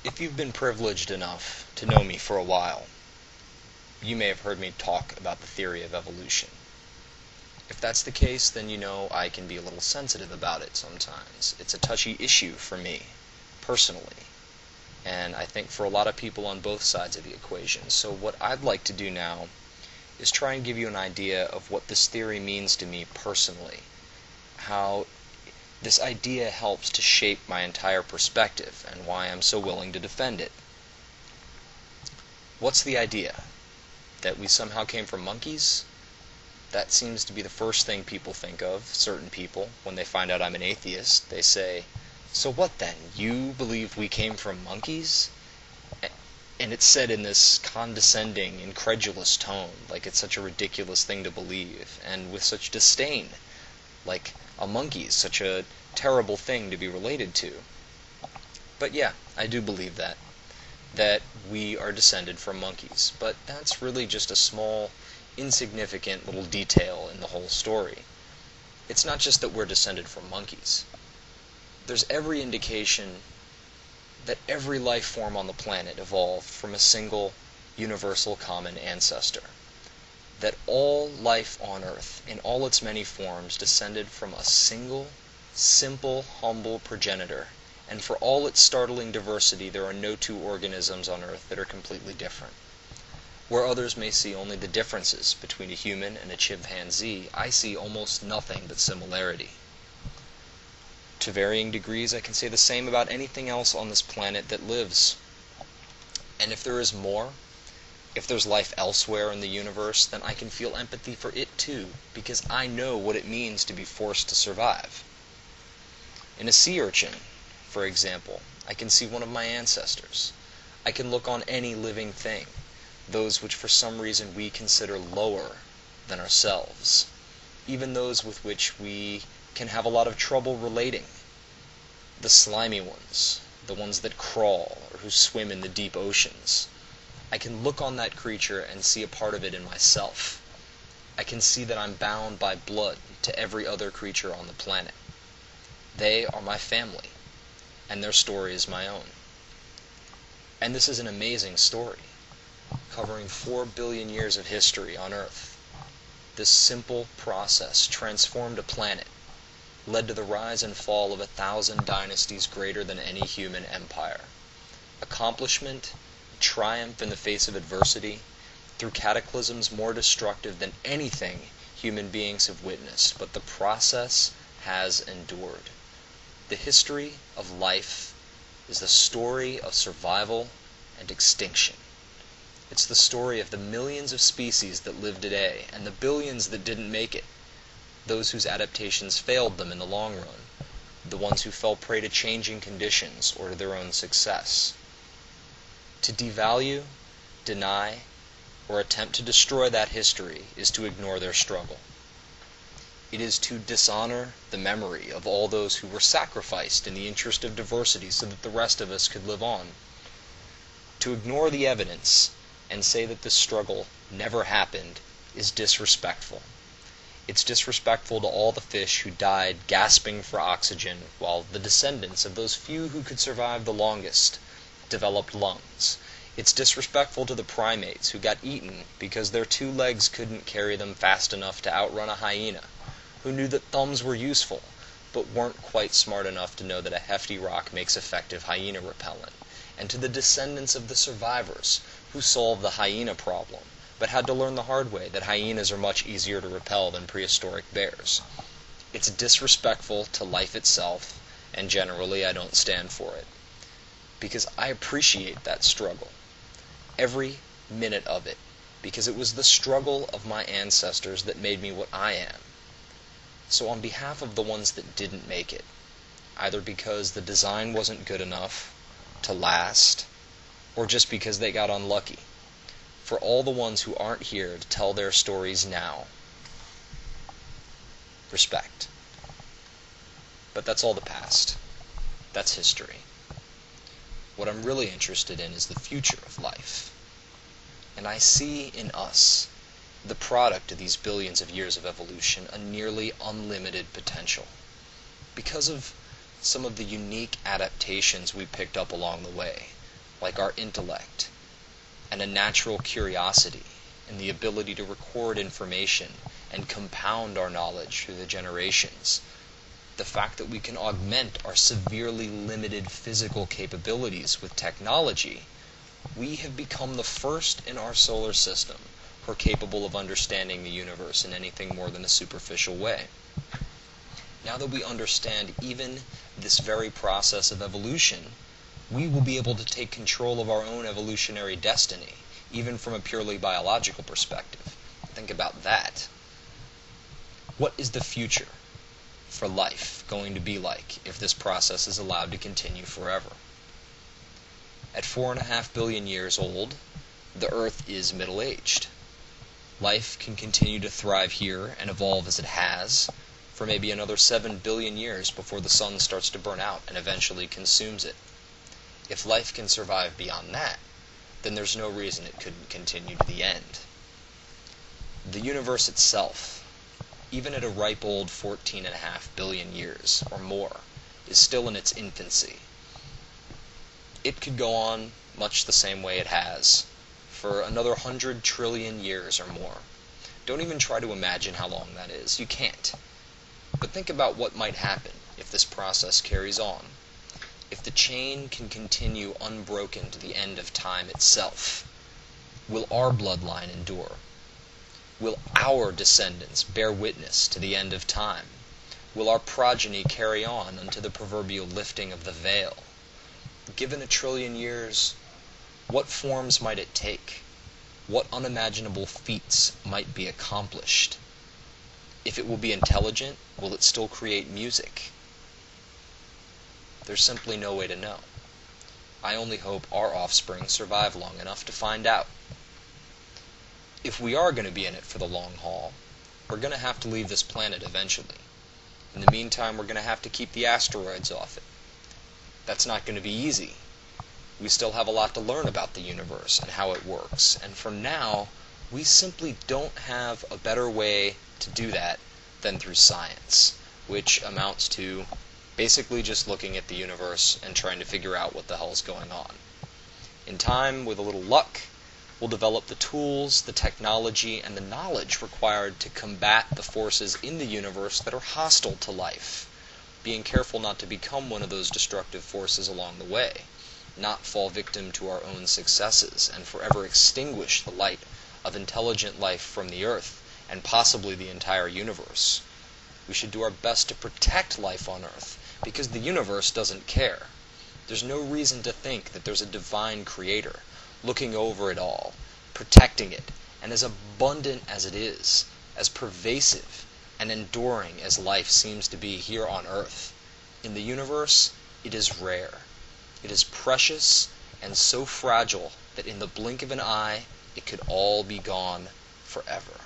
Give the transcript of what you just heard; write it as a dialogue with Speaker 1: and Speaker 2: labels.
Speaker 1: If you've been privileged enough to know me for a while, you may have heard me talk about the theory of evolution. If that's the case, then you know I can be a little sensitive about it sometimes. It's a touchy issue for me, personally, and I think for a lot of people on both sides of the equation. So what I'd like to do now is try and give you an idea of what this theory means to me personally, how this idea helps to shape my entire perspective, and why I'm so willing to defend it. What's the idea? That we somehow came from monkeys? That seems to be the first thing people think of, certain people, when they find out I'm an atheist. They say, "So what then? You believe we came from monkeys?" And it's said in this condescending, incredulous tone, like it's such a ridiculous thing to believe, and with such disdain, like a monkey is such a terrible thing to be related to. But yeah, I do believe that we are descended from monkeys. But that's really just a small, insignificant little detail in the whole story. It's not just that we're descended from monkeys. There's every indication that every life form on the planet evolved from a single, universal common ancestor. That all life on Earth, in all its many forms, descended from a single, simple, humble progenitor. And for all its startling diversity, there are no two organisms on Earth that are completely different. Where others may see only the differences between a human and a chimpanzee, I see almost nothing but similarity. To varying degrees, I can say the same about anything else on this planet that lives. And if there is more, if there's life elsewhere in the universe, then I can feel empathy for it too, because I know what it means to be forced to survive. In a sea urchin, for example, I can see one of my ancestors. I can look on any living thing, those which for some reason we consider lower than ourselves, even those with which we can have a lot of trouble relating. The slimy ones, the ones that crawl, or who swim in the deep oceans. I can look on that creature and see a part of it in myself. I can see that I'm bound by blood to every other creature on the planet. They are my family, and their story is my own. And this is an amazing story, covering 4 billion years of history on Earth. This simple process transformed a planet, led to the rise and fall of 1,000 dynasties greater than any human empire. Accomplishment, triumph in the face of adversity, through cataclysms more destructive than anything human beings have witnessed, but the process has endured. The history of life is the story of survival and extinction. It's the story of the millions of species that live today, and the billions that didn't make it, those whose adaptations failed them in the long run, the ones who fell prey to changing conditions or to their own success. To devalue, deny, or attempt to destroy that history is to ignore their struggle. It is to dishonor the memory of all those who were sacrificed in the interest of diversity so that the rest of us could live on. To ignore the evidence and say that this struggle never happened is disrespectful. It's disrespectful to all the fish who died gasping for oxygen while the descendants of those few who could survive the longest developed lungs. It's disrespectful to the primates who got eaten because their 2 legs couldn't carry them fast enough to outrun a hyena, who knew that thumbs were useful, but weren't quite smart enough to know that a hefty rock makes effective hyena repellent, and to the descendants of the survivors who solved the hyena problem, but had to learn the hard way that hyenas are much easier to repel than prehistoric bears. It's disrespectful to life itself, and generally I don't stand for it. Because I appreciate that struggle, every minute of it, because it was the struggle of my ancestors that made me what I am. So on behalf of the ones that didn't make it, either because the design wasn't good enough to last, or just because they got unlucky, for all the ones who aren't here to tell their stories now, respect. But that's all the past. That's history. What I'm really interested in is the future of life. And I see in us, the product of these billions of years of evolution, a nearly unlimited potential. Because of some of the unique adaptations we picked up along the way, like our intellect, and a natural curiosity, and the ability to record information and compound our knowledge through the generations, the fact that we can augment our severely limited physical capabilities with technology, we have become the first in our solar system who are capable of understanding the universe in anything more than a superficial way. Now that we understand even this very process of evolution, we will be able to take control of our own evolutionary destiny, even from a purely biological perspective. Think about that. What is the future for life going to be like if this process is allowed to continue forever? At 4.5 billion years old, the Earth is middle-aged. Life can continue to thrive here and evolve as it has for maybe another 7 billion years before the sun starts to burn out and eventually consumes it. If life can survive beyond that, then there's no reason it couldn't continue to the end. The universe itself, even at a ripe old 14.5 billion years or more, is still in its infancy. It could go on much the same way it has for another 100 trillion years or more. Don't even try to imagine how long that is. You can't. But think about what might happen if this process carries on. If the chain can continue unbroken to the end of time itself, will our bloodline endure? Will our descendants bear witness to the end of time? Will our progeny carry on unto the proverbial lifting of the veil? Given 1 trillion years, what forms might it take? What unimaginable feats might be accomplished? If it will be intelligent, will it still create music? There's simply no way to know. I only hope our offspring survive long enough to find out. If we are going to be in it for the long haul, we're going to have to leave this planet eventually. In the meantime, we're going to have to keep the asteroids off it. That's not going to be easy. We still have a lot to learn about the universe and how it works, and for now, we simply don't have a better way to do that than through science, which amounts to basically just looking at the universe and trying to figure out what the hell's going on. In time, with a little luck, we'll develop the tools, the technology, and the knowledge required to combat the forces in the universe that are hostile to life, being careful not to become one of those destructive forces along the way, not fall victim to our own successes, and forever extinguish the light of intelligent life from the Earth, and possibly the entire universe. We should do our best to protect life on Earth, because the universe doesn't care. There's no reason to think that there's a divine creator looking over it all, protecting it, and as abundant as it is, as pervasive and enduring as life seems to be here on Earth, in the universe, it is rare. It is precious and so fragile that in the blink of an eye, it could all be gone forever.